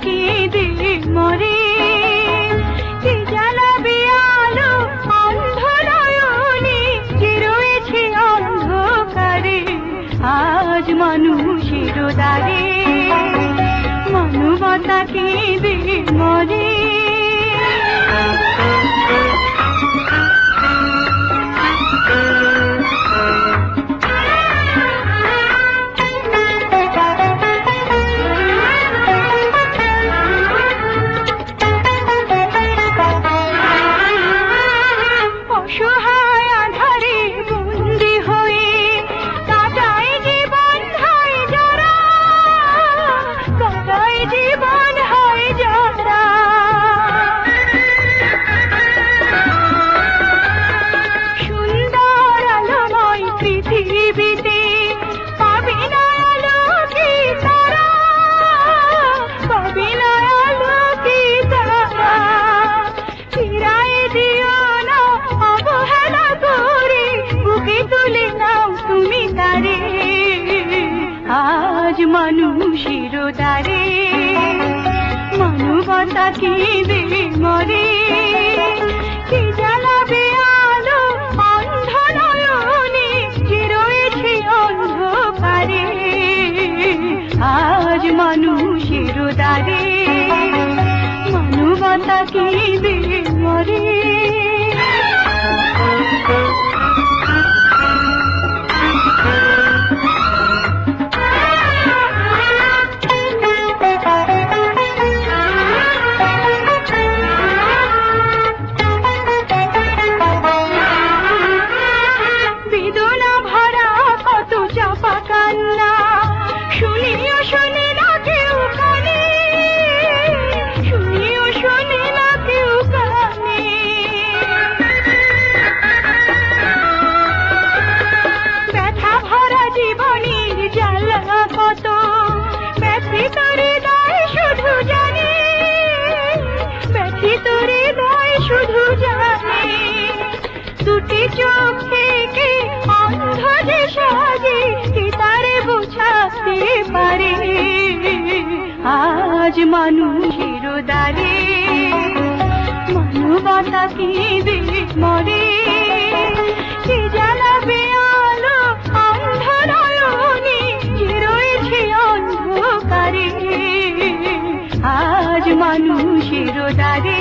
কেঁদে মরে, কি জ্বালাবে আলো অন্ধ নয়নে, যে রয়েছে অন্ধকারে আজ মানুষের দ্বারে, মানবতা কেঁদে মরে। অসহায় আঁধারে বন্দী হয়ে কাটায় জীবন হয় যারা, কাটায় জীবন হয় যারা। সুন্দর আলোময় পৃথিবীতে পাবে না আলো কি তারা, পাবে না আলো কি তারা। ফিরায় দিও না অবহেলা করে, বুকে তুলে নাও তুমি তারে, আজ মানুষের দ্বারে মানবতা কেঁদে মরে। কি জ্বালাবে আলো অন্ধ নয়নে, যে রয়েছে অন্ধকারে আজ মানুষের দ্বারে, মানবতা কেঁদে মরে। বেদনা ভরা কত চাপা কান্না, শুনিও শোনে না কেউ কানে, শুনিও শোনে না কেউ কানে। ব্যথা ভরা জীবনের জ্বালা কত, ব্যথিত হৃদয় শুধু জানে, ব্যথিত হৃদয় শুধু জানে। দুটি চোখ থেকে অন্ধ যে সাজে, কে তারে বোঝাতে পারে আজ মানুষের দ্বারে মানবতা কেঁদে মরে। কি জ্বালাবে আলো অন্ধ নয়নে, যে রয়েছে অন্ধকারে আজ মানুষের দ্বারে